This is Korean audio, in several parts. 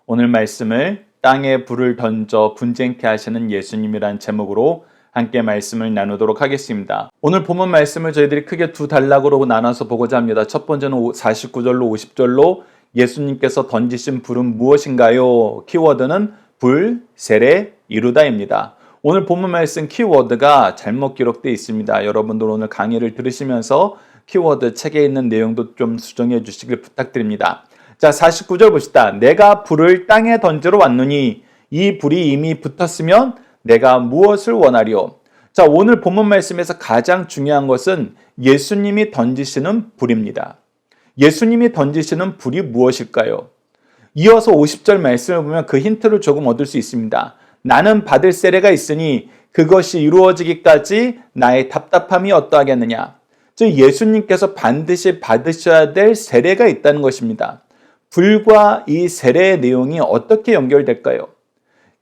오늘 말씀을 땅에 불을 던져 분쟁케 하시는 예수님이란 제목으로 함께 말씀을 나누도록 하겠습니다. 오늘 본문 말씀을 저희들이 크게 두 단락으로 나눠서 보고자 합니다. 첫 번째는 49절로 50절로 예수님께서 던지신 불은 무엇인가요? 키워드는 불, 세례, 이루다입니다. 오늘 본문 말씀 키워드가 잘못 기록되어 있습니다. 여러분들 오늘 강의를 들으시면서 키워드 책에 있는 내용도 좀 수정해 주시길 부탁드립니다. 자, 49절 봅시다. 내가 불을 땅에 던지러 왔느니 이 불이 이미 붙었으면 내가 무엇을 원하리요? 자, 오늘 본문 말씀에서 가장 중요한 것은 예수님이 던지시는 불입니다. 예수님이 던지시는 불이 무엇일까요? 이어서 50절 말씀을 보면 그 힌트를 조금 얻을 수 있습니다. 나는 받을 세례가 있으니 그것이 이루어지기까지 나의 답답함이 어떠하겠느냐? 즉 예수님께서 반드시 받으셔야 될 세례가 있다는 것입니다. 불과 이 세례의 내용이 어떻게 연결될까요?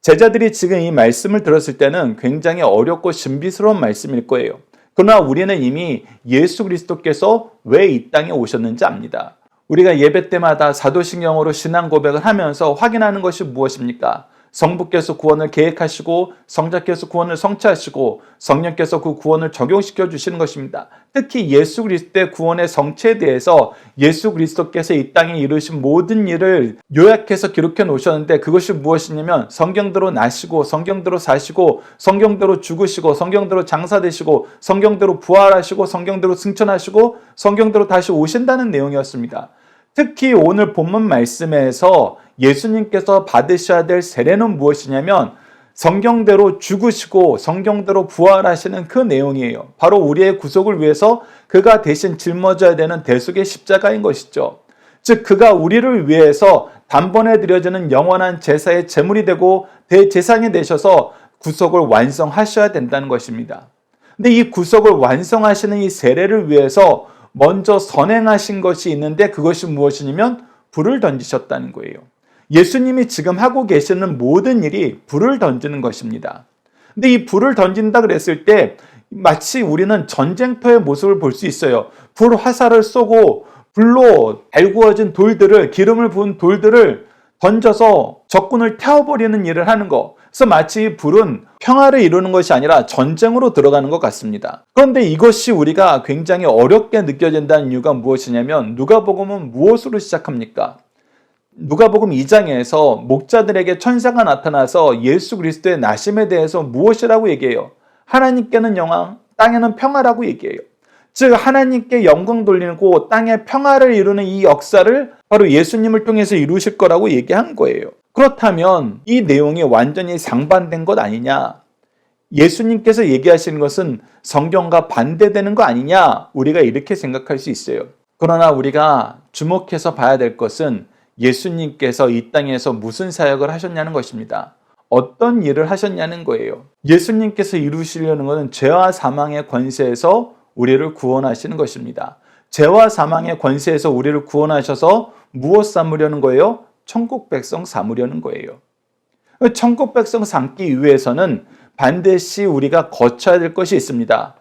제자들이 지금 이 말씀을 들었을 때는 굉장히 어렵고 신비스러운 말씀일 거예요. 그러나 우리는 이미 예수 그리스도께서 왜 이 땅에 오셨는지 압니다. 우리가 예배 때마다 사도신경으로 신앙 고백을 하면서 확인하는 것이 무엇입니까? 성부께서 구원을 계획하시고 성자께서 구원을 성취하시고 성령께서 그 구원을 적용시켜 주시는 것입니다. 특히 예수 그리스도의 구원의 성취에 대해서 예수 그리스도께서 이 땅에 이루신 모든 일을 요약해서 기록해 놓으셨는데 그것이 무엇이냐면 성경대로 나시고 성경대로 사시고 성경대로 죽으시고 성경대로 장사되시고 성경대로 부활하시고 성경대로 승천하시고 성경대로 다시 오신다는 내용이었습니다. 특히 오늘 본문 말씀에서 예수님께서 받으셔야 될 세례는 무엇이냐면 성경대로 죽으시고 성경대로 부활하시는 그 내용이에요. 바로 우리의 구속을 위해서 그가 대신 짊어져야 되는 대속의 십자가인 것이죠. 즉 그가 우리를 위해서 단번에 드려지는 영원한 제사의 제물이 되고 대제사장이 되셔서 구속을 완성하셔야 된다는 것입니다. 근데 이 구속을 완성하시는 이 세례를 위해서 먼저 선행하신 것이 있는데 그것이 무엇이냐면 불을 던지셨다는 거예요. 예수님이 지금 하고 계시는 모든 일이 불을 던지는 것입니다. 근데 이 불을 던진다 그랬을 때 마치 우리는 전쟁터의 모습을 볼 수 있어요. 불 화살을 쏘고 불로 달구어진 돌들을 기름을 부은 돌들을 던져서 적군을 태워버리는 일을 하는 거. 그래서 마치 불은 평화를 이루는 것이 아니라 전쟁으로 들어가는 것 같습니다. 그런데 이것이 우리가 굉장히 어렵게 느껴진다는 이유가 무엇이냐면 누가복음은 무엇으로 시작합니까? 누가복음 2장에서 목자들에게 천사가 나타나서 예수 그리스도의 나심에 대해서 무엇이라고 얘기해요? 하나님께는 영광, 땅에는 평화라고 얘기해요. 즉 하나님께 영광 돌리고 땅에 평화를 이루는 이 역사를 바로 예수님을 통해서 이루실 거라고 얘기한 거예요. 그렇다면 이 내용이 완전히 상반된 것 아니냐? 예수님께서 얘기하시는 것은 성경과 반대되는 거 아니냐? 우리가 이렇게 생각할 수 있어요. 그러나 우리가 주목해서 봐야 될 것은 예수님께서 이 땅에서 무슨 사역을 하셨냐는 것입니다. 어떤 일을 하셨냐는 거예요. 예수님께서 이루시려는 것은 죄와 사망의 권세에서 우리를 구원하시는 것입니다. 죄와 사망의 권세에서 우리를 구원하셔서 무엇 삼으려는 거예요? 천국 백성 삼으려는 거예요. 천국 백성 삼기 위해서는 반드시 우리가 거쳐야 될 것이 있습니다.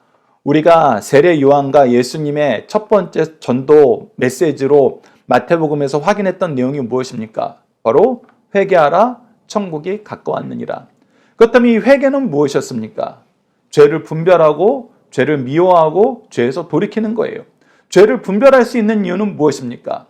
우리가 세례 요한과 예수님의 첫 번째 전도 메시지로 마태복음에서 확인했던 내용이 무엇입니까? 바로 회개하라, 천국이 가까웠느니라. 그렇다면 이 회개는 무엇이었습니까? 죄를 분별하고 죄를 미워하고 죄에서 돌이키는 거예요. 죄를 분별할 수 있는 이유는 무엇입니까?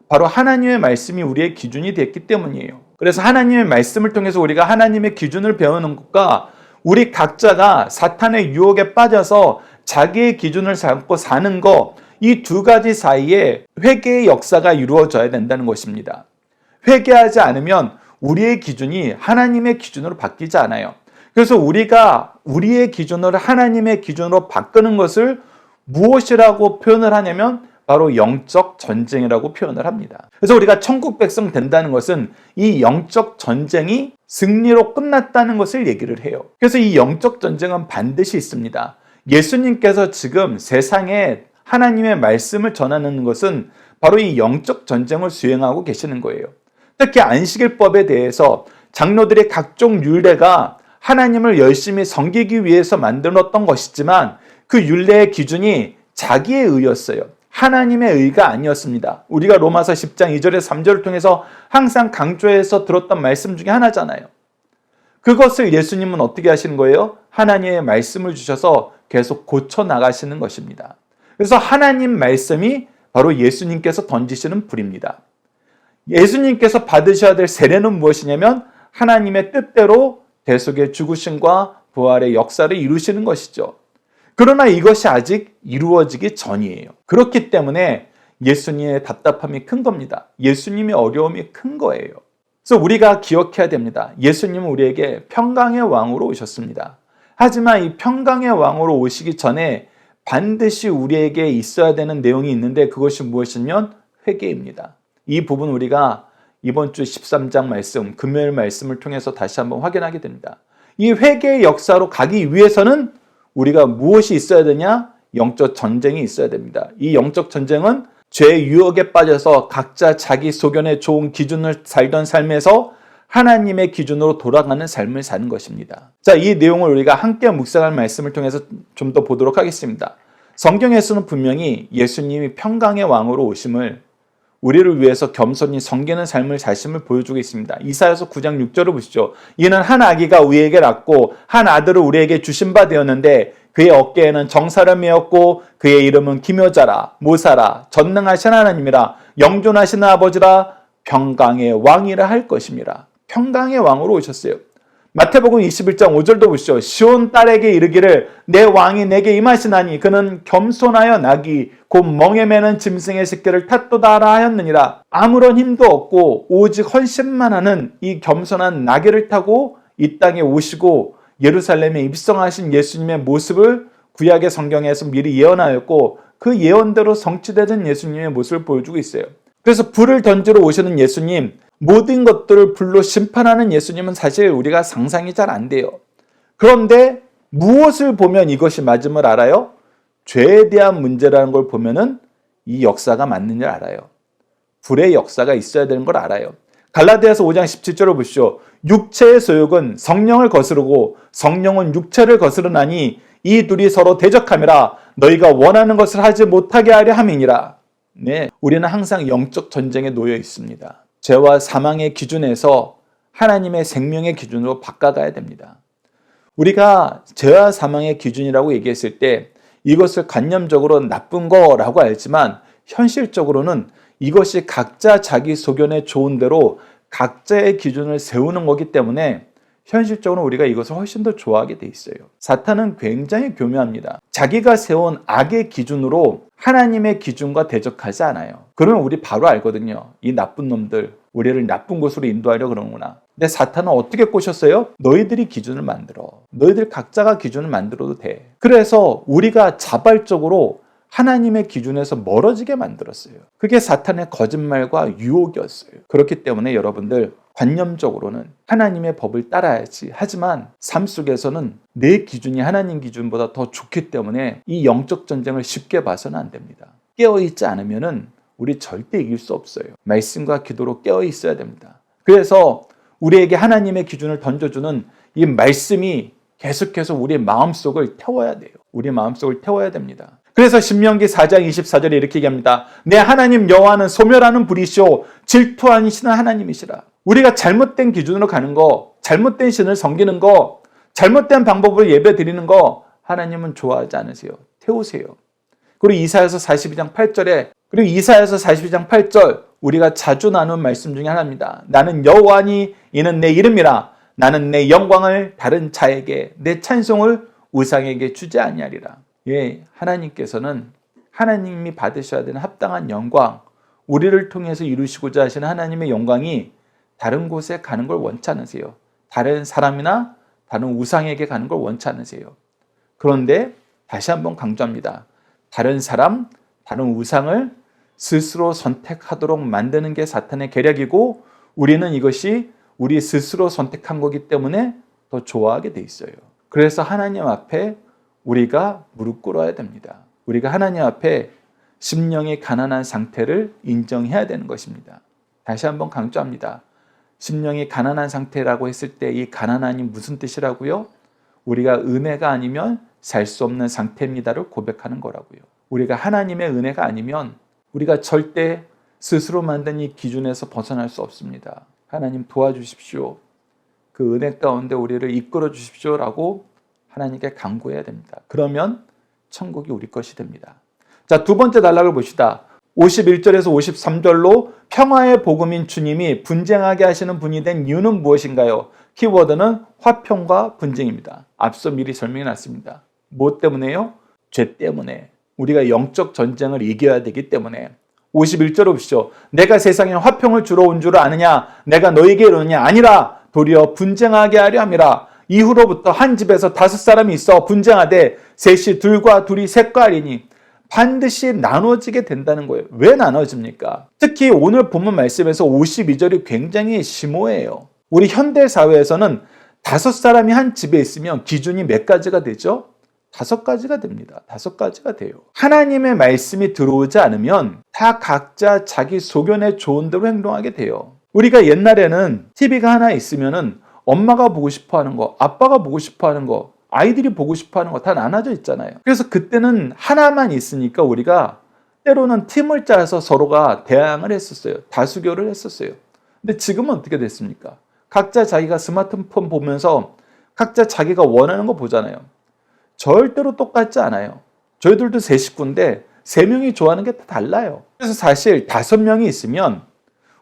바로 하나님의 말씀이 우리의 기준이 됐기 때문이에요. 그래서 하나님의 말씀을 통해서 우리가 하나님의 기준을 배우는 것과 우리 각자가 사탄의 유혹에 빠져서 자기의 기준을 잡고 사는 것, 이 두 가지 사이에 회개의 역사가 이루어져야 된다는 것입니다. 회개하지 않으면 우리의 기준이 하나님의 기준으로 바뀌지 않아요. 그래서 우리가 우리의 기준을 하나님의 기준으로 바꾸는 것을 무엇이라고 표현을 하냐면 바로 영적 전쟁이라고 표현을 합니다. 그래서 우리가 천국 백성 된다는 것은 이 영적 전쟁이 승리로 끝났다는 것을 얘기를 해요. 그래서 이 영적 전쟁은 반드시 있습니다. 예수님께서 지금 세상에 하나님의 말씀을 전하는 것은 바로 이 영적 전쟁을 수행하고 계시는 거예요. 특히 안식일법에 대해서 장로들의 각종 율례가 하나님을 열심히 섬기기 위해서 만들었던 것이지만 그 율례의 기준이 자기의 의였어요. 하나님의 의가 아니었습니다. 우리가 로마서 10장 2절에 3절을 통해서 항상 강조해서 들었던 말씀 중에 하나잖아요. 그것을 예수님은 어떻게 하시는 거예요? 하나님의 말씀을 주셔서 계속 고쳐 나가시는 것입니다. 그래서 하나님 말씀이 바로 예수님께서 던지시는 불입니다. 예수님께서 받으셔야 될 세례는 무엇이냐면 하나님의 뜻대로 대속의 죽으심과 부활의 역사를 이루시는 것이죠. 그러나 이것이 아직 이루어지기 전이에요. 그렇기 때문에 예수님의 답답함이 큰 겁니다. 예수님의 어려움이 큰 거예요. 그래서 우리가 기억해야 됩니다. 예수님은 우리에게 평강의 왕으로 오셨습니다. 하지만 이 평강의 왕으로 오시기 전에 반드시 우리에게 있어야 되는 내용이 있는데 그것이 무엇이냐면 회개입니다. 이 부분 우리가 이번 주 13장 말씀, 금요일 말씀을 통해서 다시 한번 확인하게 됩니다. 이 회개의 역사로 가기 위해서는 우리가 무엇이 있어야 되냐? 영적 전쟁이 있어야 됩니다. 이 영적 전쟁은 죄의 유혹에 빠져서 각자 자기 소견에 좋은 기준을 살던 삶에서 하나님의 기준으로 돌아가는 삶을 사는 것입니다. 자, 이 내용을 우리가 함께 묵상할 말씀을 통해서 좀 더 보도록 하겠습니다. 성경에서는 분명히 예수님이 평강의 왕으로 오심을 우리를 위해서 겸손히 섬기는 삶을 사심을 보여주고 있습니다. 이사야서 9장 6절을 보시죠. 이는 한 아기가 우리에게 낳고 한 아들을 우리에게 주신 바 되었는데 그의 어깨에는 정사를 메었고 그의 이름은 기묘자라 모사라 전능하신 하나님이라 영존하신 아버지라 평강의 왕이라 할 것임이라. 평강의 왕으로 오셨어요. 마태복음 21장 5절도 보시죠. 시온 딸에게 이르기를 내 왕이 내게 임하시나니 그는 겸손하여 나귀 곧 멍에 매는 짐승의 새끼를 탓도다라 하였느니라. 아무런 힘도 없고 오직 헌신만 하는 이 겸손한 나귀를 타고 이 땅에 오시고 예루살렘에 입성하신 예수님의 모습을 구약의 성경에서 미리 예언하였고 그 예언대로 성취되던 예수님의 모습을 보여주고 있어요. 그래서 불을 던지러 오시는 예수님, 모든 것들을 불로 심판하는 예수님은 사실 우리가 상상이 잘 안 돼요. 그런데 무엇을 보면 이것이 맞음을 알아요? 죄에 대한 문제라는 걸 보면은 이 역사가 맞는지를 알아요. 불의 역사가 있어야 되는 걸 알아요. 갈라디아서 5장 17절을 보시죠. 육체의 소욕은 성령을 거스르고 성령은 육체를 거스르나니 이 둘이 서로 대적함이라 너희가 원하는 것을 하지 못하게 하려 함이니라. 네, 우리는 항상 영적 전쟁에 놓여 있습니다. 죄와 사망의 기준에서 하나님의 생명의 기준으로 바꿔가야 됩니다. 우리가 죄와 사망의 기준이라고 얘기했을 때 이것을 관념적으로 나쁜 거라고 알지만 현실적으로는 이것이 각자 자기 소견에 좋은 대로 각자의 기준을 세우는 거기 때문에 현실적으로 우리가 이것을 훨씬 더 좋아하게 돼 있어요. 사탄은 굉장히 교묘합니다. 자기가 세운 악의 기준으로 하나님의 기준과 대적하지 않아요. 그러면 우리 바로 알거든요. 이 나쁜 놈들 우리를 나쁜 곳으로 인도하려 그러는구나. 근데 사탄은 어떻게 꼬셨어요? 너희들이 기준을 만들어. 너희들 각자가 기준을 만들어도 돼. 그래서 우리가 자발적으로 하나님의 기준에서 멀어지게 만들었어요. 그게 사탄의 거짓말과 유혹이었어요. 그렇기 때문에 여러분들 관념적으로는 하나님의 법을 따라야지. 하지만 삶 속에서는 내 기준이 하나님 기준보다 더 좋기 때문에 이 영적 전쟁을 쉽게 봐서는 안 됩니다. 깨어있지 않으면은 우리 절대 이길 수 없어요. 말씀과 기도로 깨어 있어야 됩니다. 그래서 우리에게 하나님의 기준을 던져주는 이 말씀이 계속해서 우리의 마음속을 태워야 돼요. 우리 마음속을 태워야 됩니다. 그래서 신명기 4장 24절에 이렇게 얘기합니다. 내 하나님 여호와는 소멸하는 불이시오 질투하시는 하나님이시라. 우리가 잘못된 기준으로 가는 거, 잘못된 신을 섬기는 거, 잘못된 방법으로 예배 드리는 거 하나님은 좋아하지 않으세요. 태우세요. 그리고 이사야서 42장 8절 우리가 자주 나눈 말씀 중에 하나입니다. 나는 여호와니 이는 내 이름이라. 나는 내 영광을 다른 자에게 내 찬송을 우상에게 주지 아니하리라. 예, 하나님께서는 하나님이 받으셔야 되는 합당한 영광, 우리를 통해서 이루시고자 하시는 하나님의 영광이 다른 곳에 가는 걸 원치 않으세요. 다른 사람이나 다른 우상에게 가는 걸 원치 않으세요. 그런데 다시 한번 강조합니다. 다른 사람, 다른 우상을 스스로 선택하도록 만드는 게 사탄의 계략이고 우리는 이것이 우리 스스로 선택한 거기 때문에 더 좋아하게 돼 있어요. 그래서 하나님 앞에 우리가 무릎 꿇어야 됩니다. 우리가 하나님 앞에 심령이 가난한 상태를 인정해야 되는 것입니다. 다시 한번 강조합니다. 심령이 가난한 상태라고 했을 때 이 가난한이 무슨 뜻이라고요? 우리가 은혜가 아니면 살 수 없는 상태입니다를 고백하는 거라고요. 우리가 하나님의 은혜가 아니면 우리가 절대 스스로 만든 이 기준에서 벗어날 수 없습니다. 하나님 도와주십시오. 그 은혜 가운데 우리를 이끌어 주십시오라고 하나님께 간구해야 됩니다. 그러면 천국이 우리 것이 됩니다. 자, 두 번째 단락을 봅시다. 51절에서 53절로 평화의 복음인 주님이 분쟁하게 하시는 분이 된 이유는 무엇인가요? 키워드는 화평과 분쟁입니다. 앞서 미리 설명해 놨습니다. 무엇 때문에요? 죄 때문에. 우리가 영적 전쟁을 이겨야 되기 때문에. 51절 보시죠. 내가 세상에 화평을 주러 온 줄 아느냐? 내가 너에게 이르느냐? 아니라 도리어 분쟁하게 하려 함이라. 이후로부터 한 집에서 5사람이 있어 분쟁하되 셋이 둘과 둘이 셋과 하리니 반드시 나눠지게 된다는 거예요. 왜 나눠집니까? 특히 오늘 본문 말씀에서 52절이 굉장히 심오해요. 우리 현대 사회에서는 5사람이 한 집에 있으면 기준이 몇 가지가 되죠? 5가지가 됩니다. 5가지가 돼요. 하나님의 말씀이 들어오지 않으면 다 각자 자기 소견에 좋은 대로 행동하게 돼요. 우리가 옛날에는 TV가 하나 있으면은 엄마가 보고 싶어 하는 거, 아빠가 보고 싶어 하는 거, 아이들이 보고 싶어 하는 거 다 나눠져 있잖아요. 그래서 그때는 하나만 있으니까 우리가 때로는 팀을 짜서 서로가 대항을 했었어요. 다수결을 했었어요. 근데 지금은 어떻게 됐습니까? 각자 자기가 스마트폰 보면서 각자 자기가 원하는 거 보잖아요. 절대로 똑같지 않아요. 저희들도 세 식구인데 3명이 좋아하는 게 다 달라요. 그래서 사실 5명이 있으면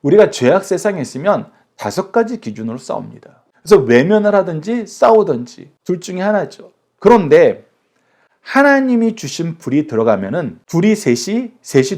우리가 죄악 세상에 있으면 5가지 기준으로 싸웁니다. 그래서 외면을 하든지 싸우든지 둘 중에 하나죠. 그런데 하나님이 주신 불이 들어가면은 둘이 셋이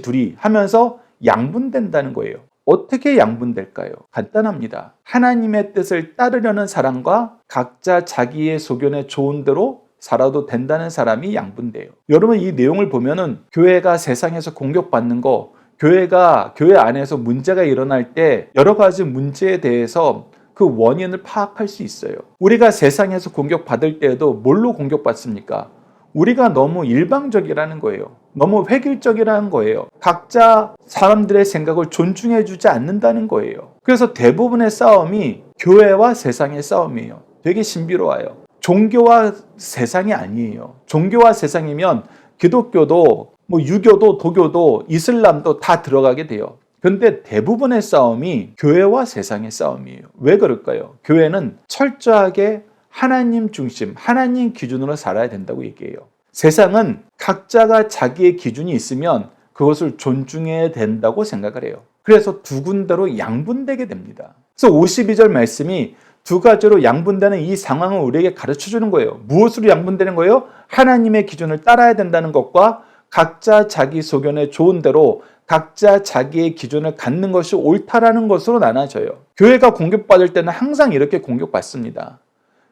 둘이 하면서 양분된다는 거예요. 어떻게 양분될까요? 간단합니다. 하나님의 뜻을 따르려는 사람과 각자 자기의 소견에 좋은 대로 살아도 된다는 사람이 양분돼요. 여러분 이 내용을 보면은 교회가 세상에서 공격받는 거, 교회가 교회 안에서 문제가 일어날 때 여러 가지 문제에 대해서 그 원인을 파악할 수 있어요. 우리가 세상에서 공격받을 때에도 뭘로 공격받습니까? 우리가 너무 일방적이라는 거예요. 너무 획일적이라는 거예요. 각자 사람들의 생각을 존중해주지 않는다는 거예요. 그래서 대부분의 싸움이 교회와 세상의 싸움이에요. 되게 신비로워요. 종교와 세상이 아니에요. 종교와 세상이면 기독교도 유교도 도교도 이슬람도 다 들어가게 돼요. 근데 대부분의 싸움이 교회와 세상의 싸움이에요. 왜 그럴까요? 교회는 철저하게 하나님 중심, 하나님 기준으로 살아야 된다고 얘기해요. 세상은 각자가 자기의 기준이 있으면 그것을 존중해야 된다고 생각을 해요. 그래서 두 군데로 양분되게 됩니다. 그래서 52절 말씀이 두 가지로 양분되는 이 상황을 우리에게 가르쳐 주는 거예요. 무엇으로 양분되는 거예요? 하나님의 기준을 따라야 된다는 것과 각자 자기 소견에 좋은 대로 각자 자기의 기준을 갖는 것이 옳다라는 것으로 나눠져요. 교회가 공격받을 때는 항상 이렇게 공격받습니다.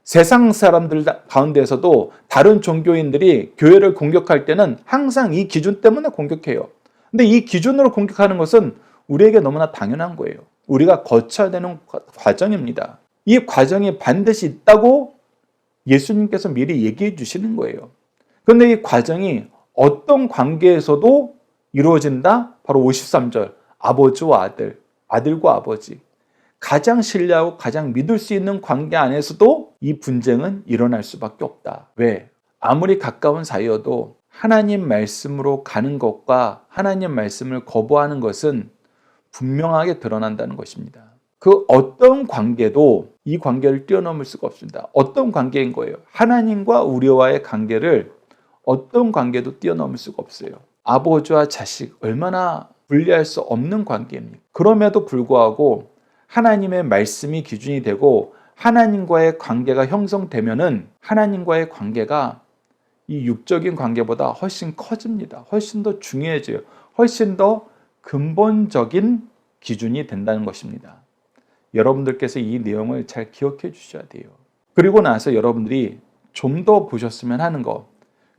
세상 사람들 가운데서도 다른 종교인들이 교회를 공격할 때는 항상 이 기준 때문에 공격해요. 근데 이 기준으로 공격하는 것은 우리에게 너무나 당연한 거예요. 우리가 거쳐야 되는 과정입니다. 이 과정이 반드시 있다고 예수님께서 미리 얘기해 주시는 거예요. 그런데 이 과정이 어떤 관계에서도 이루어진다? 바로 53절. 아버지와 아들, 아들과 아버지. 가장 신뢰하고 가장 믿을 수 있는 관계 안에서도 이 분쟁은 일어날 수밖에 없다. 왜? 아무리 가까운 사이여도 하나님 말씀으로 가는 것과 하나님 말씀을 거부하는 것은 분명하게 드러난다는 것입니다. 그 어떤 관계도 이 관계를 뛰어넘을 수가 없습니다. 어떤 관계인 거예요? 하나님과 우리와의 관계를 어떤 관계도 뛰어넘을 수가 없어요. 아버지와 자식 얼마나 분리할 수 없는 관계입니까? 그럼에도 불구하고 하나님의 말씀이 기준이 되고 하나님과의 관계가 형성되면은 하나님과의 관계가 이 육적인 관계보다 훨씬 커집니다. 훨씬 더 중요해져요. 훨씬 더 근본적인 기준이 된다는 것입니다. 여러분들께서 이 내용을 잘 기억해 주셔야 돼요. 그리고 나서 여러분들이 좀 더 보셨으면 하는 것.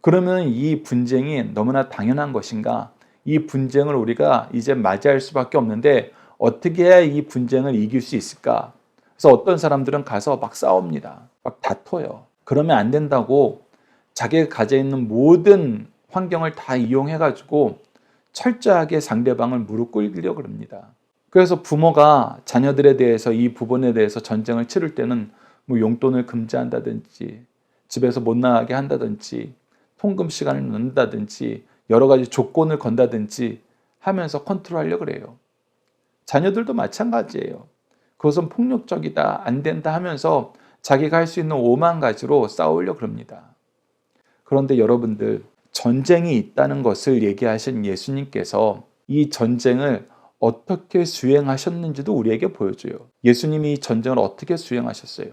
그러면 이 분쟁이 너무나 당연한 것인가? 이 분쟁을 우리가 이제 맞이할 수밖에 없는데 어떻게 해야 이 분쟁을 이길 수 있을까? 그래서 어떤 사람들은 가서 막 싸웁니다. 막 다퉈요. 그러면 안 된다고 자기가 가져 있는 모든 환경을 다 이용해가지고 철저하게 상대방을 무릎 꿇이려고 합니다. 그래서 부모가 자녀들에 대해서 이 부분에 대해서 전쟁을 치를 때는 용돈을 금지한다든지 집에서 못 나가게 한다든지 통금 시간을 넣는다든지 여러 가지 조건을 건다든지 하면서 컨트롤하려고 그래요. 자녀들도 마찬가지예요. 그것은 폭력적이다, 안 된다 하면서 자기가 할 수 있는 오만 가지로 싸우려고 합니다. 그런데 여러분들, 전쟁이 있다는 것을 얘기하신 예수님께서 이 전쟁을 어떻게 수행하셨는지도 우리에게 보여줘요. 예수님이 이 전쟁을 어떻게 수행하셨어요?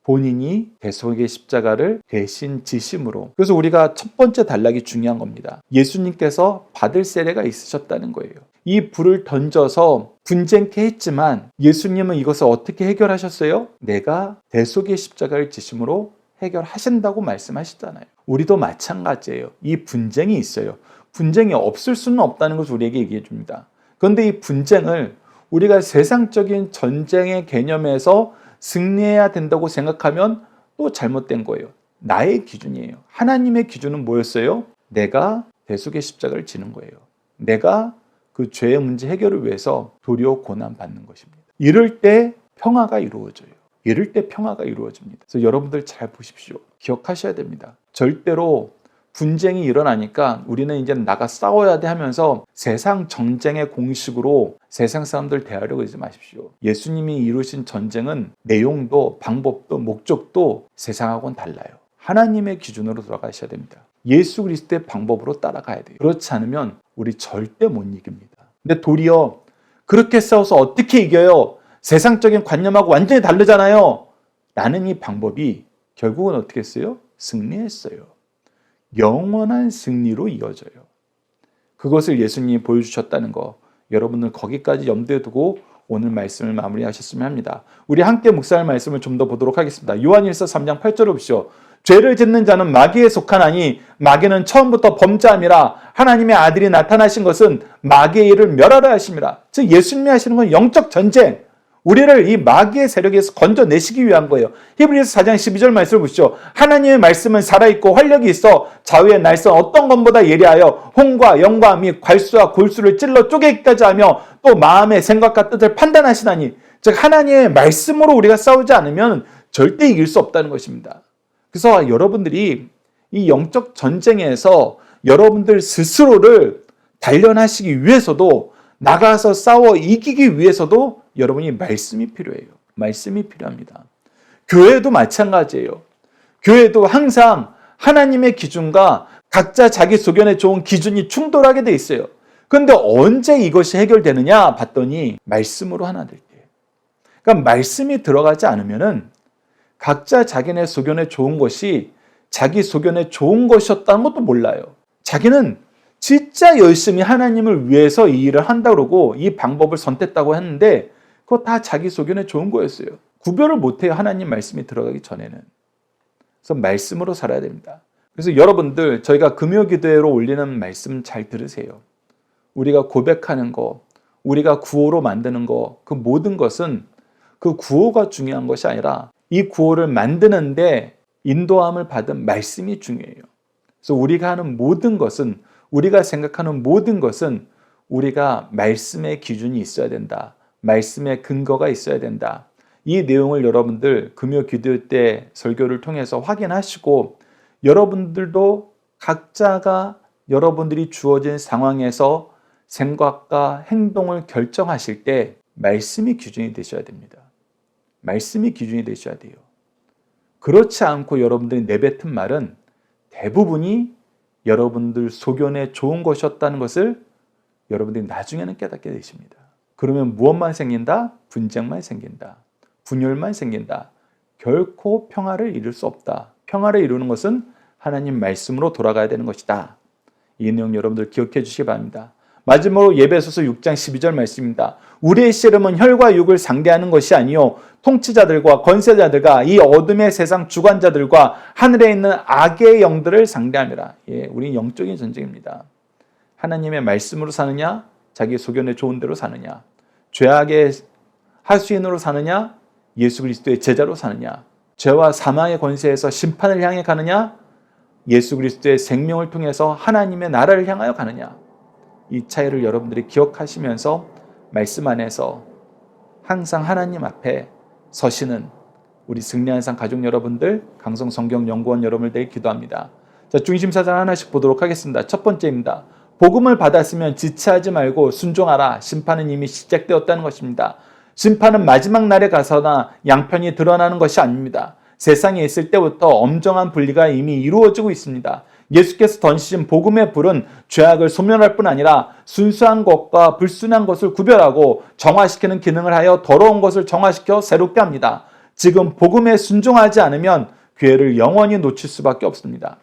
본인이 대속의 십자가를 대신 지심으로. 그래서 우리가 첫 번째 단락이 중요한 겁니다. 예수님께서 받을 세례가 있으셨다는 거예요. 이 불을 던져서 분쟁케 했지만 예수님은 이것을 어떻게 해결하셨어요? 내가 대속의 십자가를 지심으로 해결하신다고 말씀하시잖아요. 우리도 마찬가지예요. 이 분쟁이 있어요. 분쟁이 없을 수는 없다는 것을 우리에게 얘기해 줍니다. 그런데 이 분쟁을 우리가 세상적인 전쟁의 개념에서 승리해야 된다고 생각하면 또 잘못된 거예요. 나의 기준이에요. 하나님의 기준은 뭐였어요? 내가 대속의 십자가를 지는 거예요. 내가 그 죄의 문제 해결을 위해서 도리어 고난 받는 것입니다. 이럴 때 평화가 이루어져요. 이럴 때 평화가 이루어집니다. 그래서 여러분들 잘 보십시오. 기억하셔야 됩니다. 절대로 분쟁이 일어나니까 우리는 이제 나가 싸워야 돼 하면서 세상 전쟁의 공식으로 세상 사람들 대하려고 하지 마십시오. 예수님이 이루신 전쟁은 내용도 방법도 목적도 세상하고는 달라요. 하나님의 기준으로 돌아가셔야 됩니다. 예수 그리스도의 방법으로 따라가야 돼요. 그렇지 않으면 우리 절대 못 이깁니다. 근데 도리어 그렇게 싸워서 어떻게 이겨요? 세상적인 관념하고 완전히 다르잖아요. 라는 이 방법이 결국은 어떻게 했어요? 승리했어요. 영원한 승리로 이어져요. 그것을 예수님이 보여주셨다는 거, 여러분들 거기까지 염두에 두고 오늘 말씀을 마무리하셨으면 합니다. 우리 함께 묵상할 말씀을 좀 더 보도록 하겠습니다. 요한일서 3장 8절을 보시죠. 죄를 짓는 자는 마귀에 속하나니 마귀는 처음부터 범죄함이라. 하나님의 아들이 나타나신 것은 마귀의 일을 멸하라 하심이라. 즉 예수님이 하시는 건 영적 전쟁, 우리를 이 마귀의 세력에서 건져내시기 위한 거예요. 히브리서 4장 12절 말씀을 보시죠. 하나님의 말씀은 살아있고 활력이 있어 좌우의 날선 어떤 것보다 예리하여 혼과 영과 및 괄수와 골수를 찔러 쪼개기까지 하며 또 마음의 생각과 뜻을 판단하시나니. 즉 하나님의 말씀으로 우리가 싸우지 않으면 절대 이길 수 없다는 것입니다. 그래서 여러분들이 이 영적 전쟁에서 여러분들 스스로를 단련하시기 위해서도, 나가서 싸워 이기기 위해서도 여러분이 말씀이 필요해요. 말씀이 필요합니다. 교회도 마찬가지예요. 교회도 항상 하나님의 기준과 각자 자기 소견에 좋은 기준이 충돌하게 돼 있어요. 그런데 언제 이것이 해결되느냐 봤더니 말씀으로 하나 될 때. 그러니까 말씀이 들어가지 않으면은 각자 자기네 소견에 좋은 것이 자기 소견에 좋은 것이었다는 것도 몰라요. 자기는 진짜 열심히 하나님을 위해서 이 일을 한다고 그러고 이 방법을 선택했다고 했는데 그거 다 자기 소견에 좋은 거였어요. 구별을 못해요. 하나님 말씀이 들어가기 전에는. 그래서 말씀으로 살아야 됩니다. 그래서 여러분들, 저희가 금요기도회로 올리는 말씀 잘 들으세요. 우리가 고백하는 거, 우리가 구호로 만드는 거, 그 모든 것은 그 구호가 중요한 것이 아니라 이 구호를 만드는데 인도함을 받은 말씀이 중요해요. 그래서 우리가 하는 모든 것은, 우리가 생각하는 모든 것은 우리가 말씀의 기준이 있어야 된다. 말씀의 근거가 있어야 된다. 이 내용을 여러분들 금요 기도 때 설교를 통해서 확인하시고, 여러분들도 각자가 여러분들이 주어진 상황에서 생각과 행동을 결정하실 때 말씀이 기준이 되셔야 됩니다. 말씀이 기준이 되셔야 돼요. 그렇지 않고 여러분들이 내뱉은 말은 대부분이 여러분들 소견에 좋은 것이었다는 것을 여러분들이 나중에는 깨닫게 되십니다. 그러면 무엇만 생긴다? 분쟁만 생긴다. 분열만 생긴다. 결코 평화를 이룰 수 없다. 평화를 이루는 것은 하나님 말씀으로 돌아가야 되는 것이다. 이 내용 여러분들 기억해 주시기 바랍니다. 마지막으로 예배소서 6장 12절 말씀입니다. 우리의 씨름은 혈과 육을 상대하는 것이 아니요 통치자들과 권세자들과 이 어둠의 세상 주관자들과 하늘에 있는 악의 영들을 상대함이라. 우리 영적인 전쟁입니다. 하나님의 말씀으로 사느냐, 자기 소견에 좋은 대로 사느냐, 죄악의 하수인으로 사느냐, 예수 그리스도의 제자로 사느냐, 죄와 사망의 권세에서 심판을 향해 가느냐, 예수 그리스도의 생명을 통해서 하나님의 나라를 향하여 가느냐. 이 차이를 여러분들이 기억하시면서 말씀 안에서 항상 하나님 앞에 서시는 우리 승리한 상 가족 여러분들, 강성 성경 연구원 여러분들 기도합니다. 자, 중심사전 하나씩 보도록 하겠습니다. 첫 번째입니다. 복음을 받았으면 지체하지 말고 순종하라. 심판은 이미 시작되었다는 것입니다. 심판은 마지막 날에 가서나 양편이 드러나는 것이 아닙니다. 세상에 있을 때부터 엄정한 분리가 이미 이루어지고 있습니다. 예수께서 던지신 복음의 불은 죄악을 소멸할 뿐 아니라 순수한 것과 불순한 것을 구별하고 정화시키는 기능을 하여 더러운 것을 정화시켜 새롭게 합니다. 지금 복음에 순종하지 않으면 기회를 영원히 놓칠 수밖에 없습니다.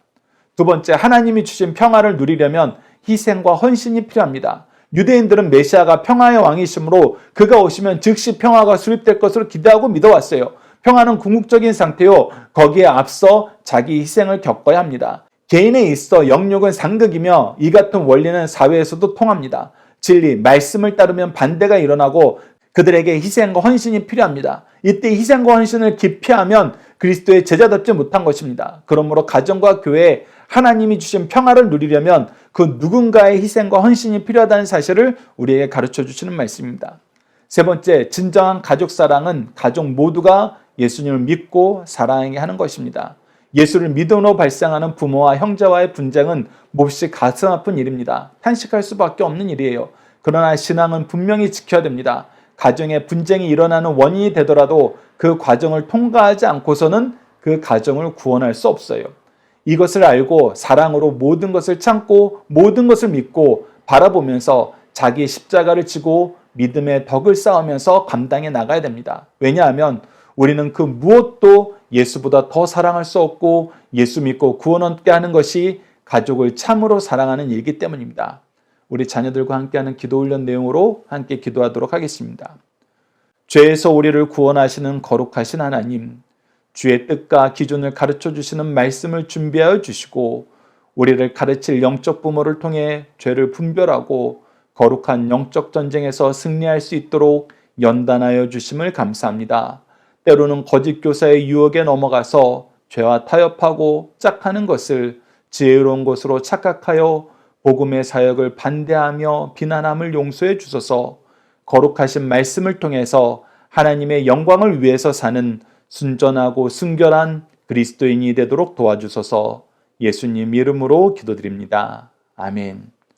두 번째, 하나님이 주신 평화를 누리려면 희생과 헌신이 필요합니다. 유대인들은 메시아가 평화의 왕이시므로 그가 오시면 즉시 평화가 수립될 것으로 기대하고 믿어왔어요. 평화는 궁극적인 상태요. 거기에 앞서 자기 희생을 겪어야 합니다. 개인에 있어 영육은 상극이며 이 같은 원리는 사회에서도 통합니다. 진리, 말씀을 따르면 반대가 일어나고 그들에게 희생과 헌신이 필요합니다. 이때 희생과 헌신을 기피하면 그리스도의 제자답지 못한 것입니다. 그러므로 가정과 교회에 하나님이 주신 평화를 누리려면 그 누군가의 희생과 헌신이 필요하다는 사실을 우리에게 가르쳐 주시는 말씀입니다. 세 번째, 진정한 가족 사랑은 가족 모두가 예수님을 믿고 사랑하게 하는 것입니다. 예수를 믿음으로 발생하는 부모와 형제와의 분쟁은 몹시 가슴 아픈 일입니다. 탄식할 수밖에 없는 일이에요. 그러나 신앙은 분명히 지켜야 됩니다. 가정에 분쟁이 일어나는 원인이 되더라도 그 과정을 통과하지 않고서는 그 가정을 구원할 수 없어요. 이것을 알고 사랑으로 모든 것을 참고 모든 것을 믿고 바라보면서 자기 십자가를 지고 믿음의 덕을 쌓으면서 감당해 나가야 됩니다. 왜냐하면 우리는 그 무엇도 예수보다 더 사랑할 수 없고 예수 믿고 구원 얻게 하는 것이 가족을 참으로 사랑하는 일이기 때문입니다. 우리 자녀들과 함께하는 기도 훈련 내용으로 함께 기도하도록 하겠습니다. 죄에서 우리를 구원하시는 거룩하신 하나님, 주의 뜻과 기준을 가르쳐 주시는 말씀을 준비하여 주시고 우리를 가르칠 영적 부모를 통해 죄를 분별하고 거룩한 영적 전쟁에서 승리할 수 있도록 연단하여 주심을 감사합니다. 때로는 거짓 교사의 유혹에 넘어가서 죄와 타협하고 짝하는 것을 지혜로운 것으로 착각하여 복음의 사역을 반대하며 비난함을 용서해 주소서. 거룩하신 말씀을 통해서 하나님의 영광을 위해서 사는 순전하고 순결한 그리스도인이 되도록 도와주소서. 예수님 이름으로 기도드립니다. 아멘.